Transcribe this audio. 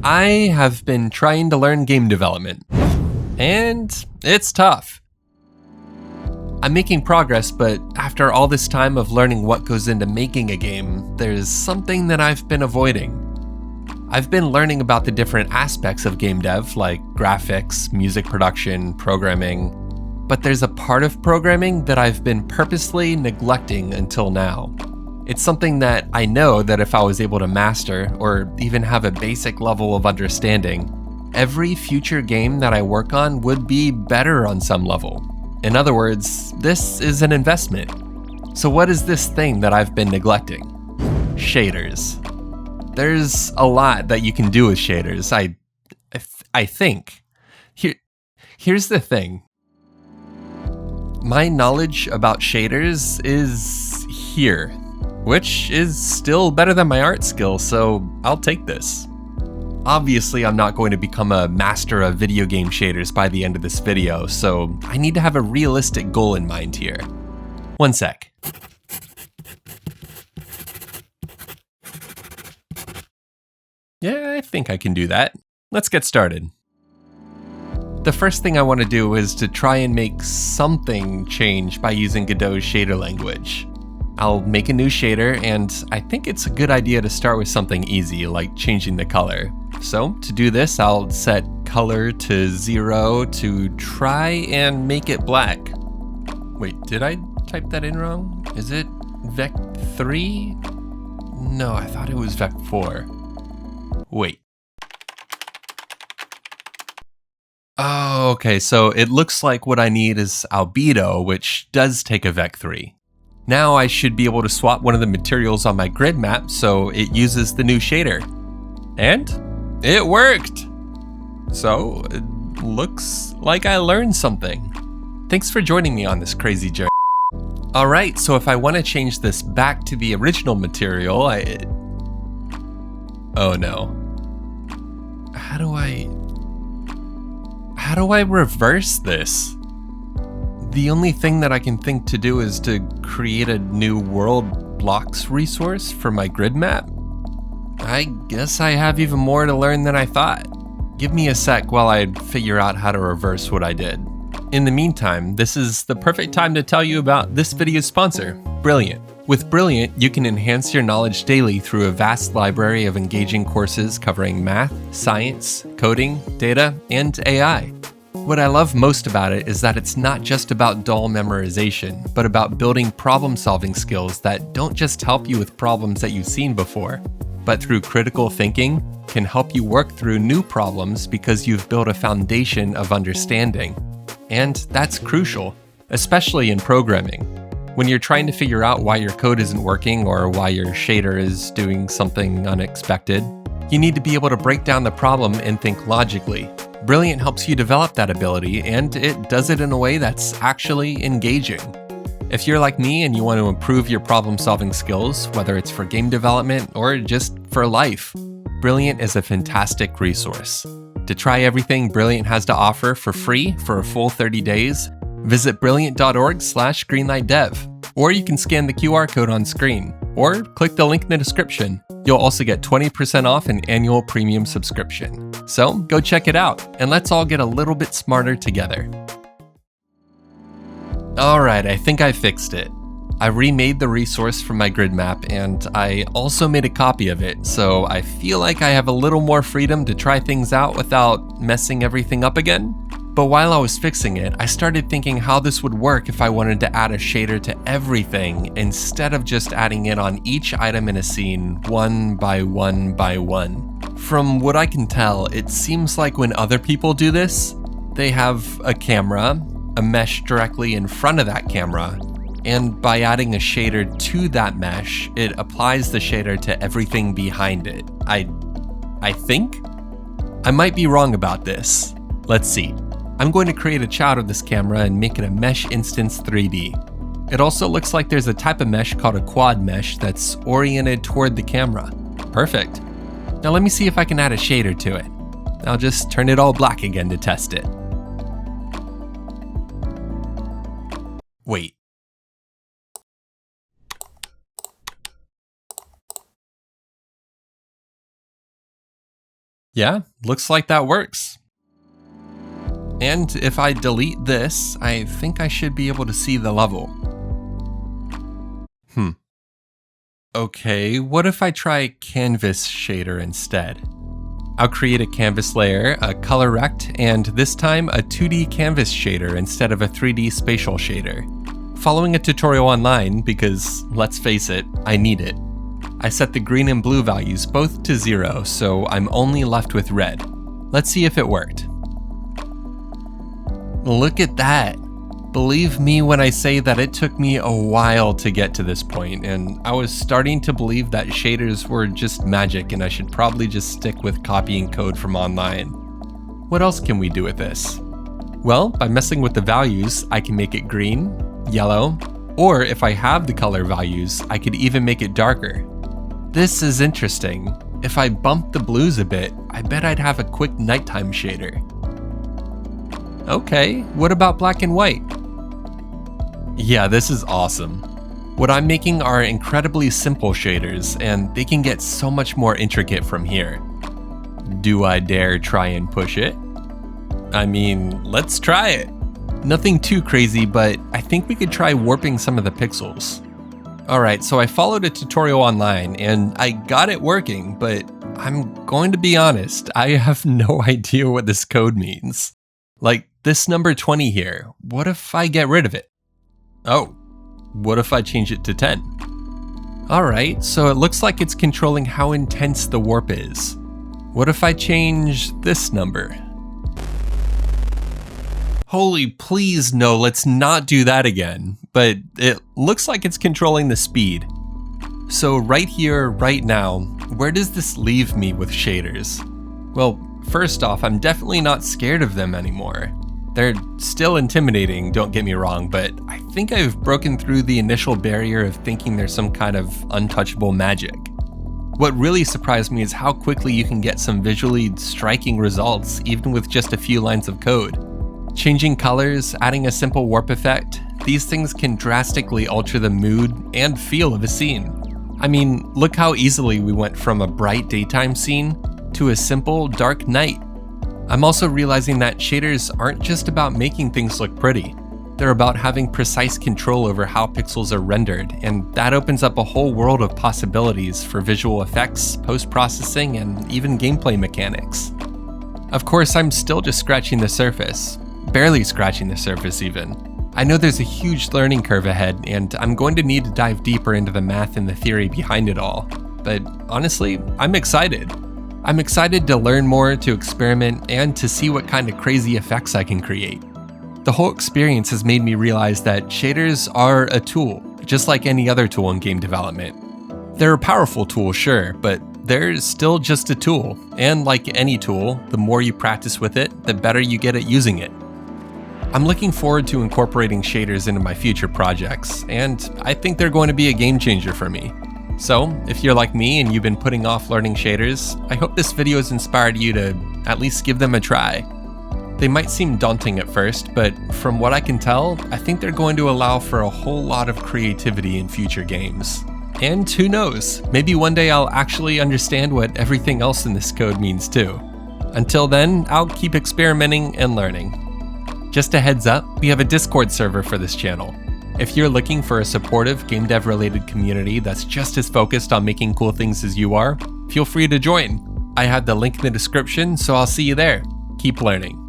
I have been trying to learn game development, and it's tough. I'm making progress, but after all this time of learning what goes into making a game, there's something that I've been avoiding. I've been learning about the different aspects of game dev, like graphics, music production, programming, but there's a part of programming that I've been purposely neglecting until now. It's something that I know that if I was able to master, or even have a basic level of understanding, every future game that I work on would be better on some level. In other words, this is an investment. So what is this thing that I've been neglecting? Shaders. There's a lot that you can do with shaders, I think. Here's the thing. My knowledge about shaders is here, which is still better than my art skill, so I'll take this. Obviously, I'm not going to become a master of video game shaders by the end of this video, so I need to have a realistic goal in mind here. One sec. Yeah, I think I can do that. Let's get started. The first thing I want to do is to try and make something change by using Godot's shader language. I'll make a new shader, and I think it's a good idea to start with something easy, like changing the color. So to do this, I'll set color to 0 to try and make it black. Wait, did I type that in wrong? Is it vec3? No, I thought it was vec4. Wait. Oh, okay, so it looks like what I need is albedo, which does take a vec3. Now I should be able to swap one of the materials on my grid map so it uses the new shader. And it worked! So it looks like I learned something. Thanks for joining me on this crazy journey. Alright, so if I want to change this back to the original material, oh no. How do I reverse this? The only thing that I can think to do is to create a new world blocks resource for my grid map. I guess I have even more to learn than I thought. Give me a sec while I figure out how to reverse what I did. In the meantime, this is the perfect time to tell you about this video's sponsor, Brilliant. With Brilliant, you can enhance your knowledge daily through a vast library of engaging courses covering math, science, coding, data, and AI. What I love most about it is that it's not just about dull memorization, but about building problem-solving skills that don't just help you with problems that you've seen before, but through critical thinking, can help you work through new problems because you've built a foundation of understanding. And that's crucial, especially in programming. When you're trying to figure out why your code isn't working or why your shader is doing something unexpected, you need to be able to break down the problem and think logically. Brilliant helps you develop that ability, and it does it in a way that's actually engaging. If you're like me and you want to improve your problem-solving skills, whether it's for game development or just for life, Brilliant is a fantastic resource. To try everything Brilliant has to offer for free for a full 30 days, visit brilliant.org/greenlightdev, or you can scan the QR code on screen, or click the link in the description. You'll also get 20% off an annual premium subscription. So go check it out, and let's all get a little bit smarter together. Alright, I think I fixed it. I remade the resource from my grid map, and I also made a copy of it, so I feel like I have a little more freedom to try things out without messing everything up again. But while I was fixing it, I started thinking how this would work if I wanted to add a shader to everything instead of just adding it on each item in a scene, one by one by one. From what I can tell, it seems like when other people do this, they have a camera, a mesh directly in front of that camera, and by adding a shader to that mesh, it applies the shader to everything behind it. I think? I might be wrong about this. Let's see. I'm going to create a child of this camera and make it a mesh instance 3D. It also looks like there's a type of mesh called a quad mesh that's oriented toward the camera. Perfect. Now let me see if I can add a shader to it. I'll just turn it all black again to test it. Wait. Yeah, looks like that works. And if I delete this, I think I should be able to see the level. Okay, what if I try Canvas Shader instead? I'll create a canvas layer, a color rect, and this time a 2D canvas shader instead of a 3D spatial shader. Following a tutorial online because, let's face it, I need it. I set the green and blue values both to 0, so I'm only left with red. Let's see if it worked. Look at that! Believe me when I say that it took me a while to get to this point, and I was starting to believe that shaders were just magic and I should probably just stick with copying code from online. What else can we do with this? Well, by messing with the values, I can make it green, yellow, or if I have the color values, I could even make it darker. This is interesting. If I bump the blues a bit, I bet I'd have a quick nighttime shader. Okay, what about black and white? Yeah, this is awesome. What I'm making are incredibly simple shaders, and they can get so much more intricate from here. Do I dare try and push it? I mean, let's try it. Nothing too crazy, but I think we could try warping some of the pixels. Alright, so I followed a tutorial online, and I got it working, but I'm going to be honest, I have no idea what this code means. Like, this number 20 here, what if I get rid of it? Oh, what if I change it to 10? Alright, so it looks like it's controlling how intense the warp is. What if I change this number? Holy please no, let's not do that again. But it looks like it's controlling the speed. So right here, right now, where does this leave me with shaders? Well, first off, I'm definitely not scared of them anymore. They're still intimidating, don't get me wrong, but I think I've broken through the initial barrier of thinking there's some kind of untouchable magic. What really surprised me is how quickly you can get some visually striking results, even with just a few lines of code. Changing colors, adding a simple warp effect, these things can drastically alter the mood and feel of a scene. I mean, look how easily we went from a bright daytime scene to a simple dark night. I'm also realizing that shaders aren't just about making things look pretty. They're about having precise control over how pixels are rendered, and that opens up a whole world of possibilities for visual effects, post-processing, and even gameplay mechanics. Of course, I'm still just scratching the surface. Barely scratching the surface even. I know there's a huge learning curve ahead, and I'm going to need to dive deeper into the math and the theory behind it all. But honestly, I'm excited. I'm excited to learn more, to experiment, and to see what kind of crazy effects I can create. The whole experience has made me realize that shaders are a tool, just like any other tool in game development. They're a powerful tool, sure, but they're still just a tool, and like any tool, the more you practice with it, the better you get at using it. I'm looking forward to incorporating shaders into my future projects, and I think they're going to be a game changer for me. So, if you're like me and you've been putting off learning shaders, I hope this video has inspired you to at least give them a try. They might seem daunting at first, but from what I can tell, I think they're going to allow for a whole lot of creativity in future games. And who knows, maybe one day I'll actually understand what everything else in this code means too. Until then, I'll keep experimenting and learning. Just a heads up, we have a Discord server for this channel. If you're looking for a supportive game dev related community that's just as focused on making cool things as you are, feel free to join. I have the link in the description, so I'll see you there. Keep learning.